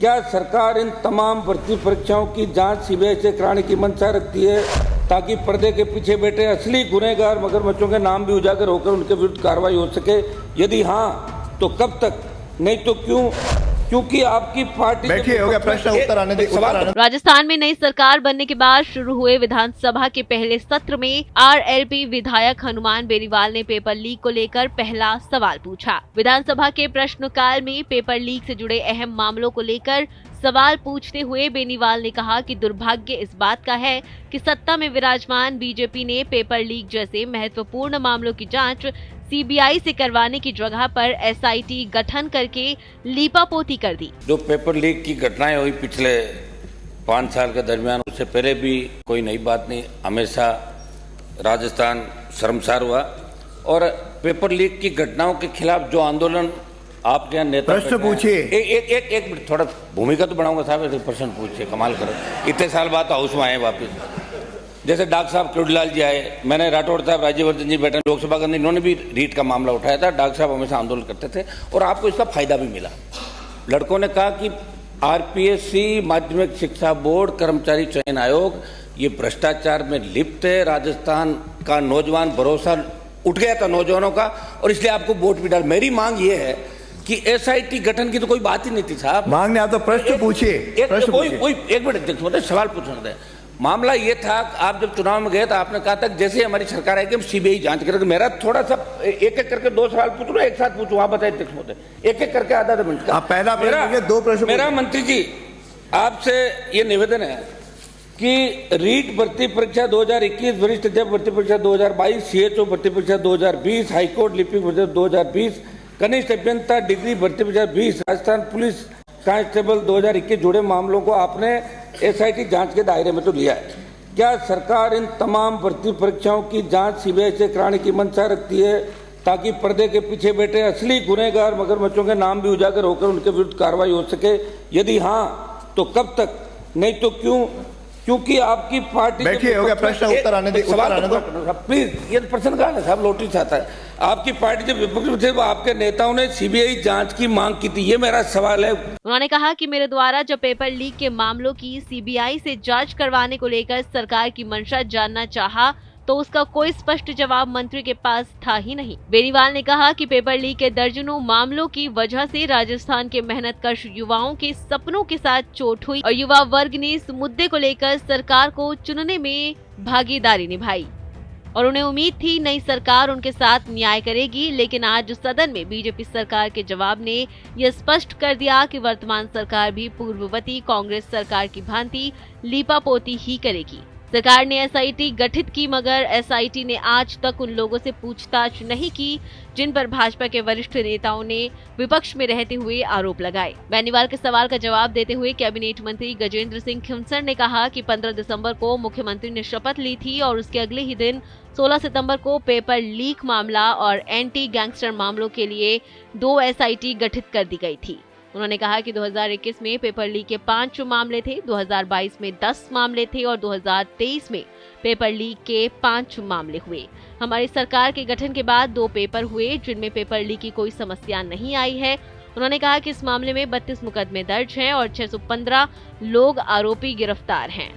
क्या सरकार इन तमाम भर्ती परीक्षाओं की जांच सीबीआई से कराने की मंशा रखती है ताकि पर्दे के पीछे बैठे असली गुनहगार मगरमच्छों के नाम भी उजागर होकर उनके विरुद्ध कार्रवाई हो सके? यदि हाँ तो कब तक, नहीं तो क्यों? क्योंकि आपकी पार्टी बैठिए, हो गया प्रश्न, उत्तर आने दीजिए। राजस्थान में नई सरकार बनने के बाद शुरू हुए विधानसभा के पहले सत्र में आरएलपी विधायक हनुमान बेनीवाल ने पेपर लीक को लेकर पहला सवाल पूछा। विधानसभा के प्रश्नकाल में पेपर लीक से जुड़े अहम मामलों को लेकर सवाल पूछते हुए बेनीवाल ने कहा कि दुर्भाग्य इस बात का है कि सत्ता में विराजमान बीजेपी ने पेपर लीक जैसे महत्वपूर्ण मामलों की जांच सीबीआई से करवाने की जगह पर एसआईटी गठन करके लीपापोती कर दी। जो पेपर लीक की घटनाएं हुई पिछले 5 साल के दरमियान, उससे पहले भी कोई नई बात नहीं, हमेशा राजस्थान शर्मसार हुआ। और पेपर लीक की घटनाओं के खिलाफ जो आंदोलन आपके यहाँ नेता, प्रश्न पूछिए। एक मिनट, थोड़ा भूमिका तो बनाऊंगा साहब, ऐसे प्रश्न पूछिए, कमाल करो, इतने साल बाद हाउस में आए वापिस। जैसे डॉक्टर साहब क्रोडीलाल जी आए, मैंने राठौड़ साहब, राज्यवर्धन जी बैठे लोकसभा के अंदर, इन्होंने भी रीट का मामला उठाया था। डॉक्टर साहब हमेशा आंदोलन करते थे और आपको इसका फायदा भी मिला। लड़कों ने कहा कि आरपीएससी, माध्यमिक शिक्षा बोर्ड, कर्मचारी चयन आयोग ये भ्रष्टाचार में लिप्त है। राजस्थान का नौजवान भरोसा उठ गया था नौजवानों का, और इसलिए आपको वोट भी डाल। मेरी मांग ये है कि एसआईटी गठन की तो कोई बात ही नहीं थी साहब। मांगने आप तो प्रश्न पूछिए। एक मिनट सवाल पूछना था। मामला ये था, आप जब चुनाव में गए तो आपने कहा था जैसे हमारी सरकार आएगी हम सीबीआई जांच करेंगे। मेरा थोड़ा सा एक करके 2 सवाल पूछ लो, एक साथ पूछूं, आप बताइए अध्यक्ष महोदय, एक करके आधा मिनट का। पहला प्रश्न, 2 प्रश्न। मेरा मंत्री जी आपसे ये निवेदन है कि रीट भर्ती परीक्षा 2021, वरिष्ठ अध्यापक भर्ती परीक्षा 2022, सीएचओ भर्ती परीक्षा 2020, हाईकोर्ट लिपिक भर्ती 2020, कनिष्ठ अभियंता डिग्री भर्ती परीक्षा 20, राजस्थान पुलिस कांस्टेबल 2021 जुड़े मामलों को आपने एसआईटी जांच के दायरे में तो लिया है। क्या सरकार इन तमाम भर्ती परीक्षाओं की जांच सीबीआई से कराने की मंशा रखती है ताकि पर्दे के पीछे बैठे असली गुनहगार मगरमच्छों के नाम भी उजागर होकर उनके विरुद्ध कार्रवाई हो सके? यदि हाँ तो कब तक, नहीं तो क्यों? क्योंकि आपकी पार्टी, बैठिए, हो गया प्रश्न, उत्तर आने दीजिए। प्लीज, ये प्रश्न कहा ना साहब, लौटी चाहता है। आपकी पार्टी जब विपक्ष में थे वो आपके नेताओं ने सीबीआई जांच की मांग की थी, ये मेरा सवाल है। उन्होंने कहा कि मेरे द्वारा जब पेपर लीक के मामलों की सीबीआई से जांच करवाने को लेकर सरकार की मंशा जानना चाहा तो उसका कोई स्पष्ट जवाब मंत्री के पास था ही नहीं। बेनीवाल ने कहा कि पेपर लीक के दर्जनों मामलों की वजह से राजस्थान के मेहनतकश युवाओं के सपनों के साथ चोट हुई और युवा वर्ग ने इस मुद्दे को लेकर सरकार को चुनने में भागीदारी निभाई और उन्हें उम्मीद थी नई सरकार उनके साथ न्याय करेगी। लेकिन आज सदन में बीजेपी सरकार के जवाब ने यह स्पष्ट कर दिया कि वर्तमान सरकार भी पूर्ववर्ती कांग्रेस सरकार की भांति लीपापोती ही करेगी। सरकार ने एसआईटी गठित की, मगर एसआईटी ने आज तक उन लोगों से पूछताछ नहीं की जिन पर भाजपा के वरिष्ठ नेताओं ने विपक्ष में रहते हुए आरोप लगाए। बेनीवाल के सवाल का जवाब देते हुए कैबिनेट मंत्री गजेंद्र सिंह खिमसर ने कहा कि 15 दिसंबर को मुख्यमंत्री ने शपथ ली थी और उसके अगले ही दिन 16 सितंबर को पेपर लीक मामला और एंटी गैंगस्टर मामलों के लिए 2 एसआईटी गठित कर दी गई थी। उन्होंने कहा कि 2021 में पेपर लीक के 5 मामले थे, 2022 में 10 मामले थे और 2023 में पेपर लीक के 5 मामले हुए। हमारी सरकार के गठन के बाद 2 पेपर हुए जिनमें पेपर लीक की कोई समस्या नहीं आई है। उन्होंने कहा कि इस मामले में 32 मुकदमे दर्ज हैं और 615 लोग आरोपी गिरफ्तार हैं।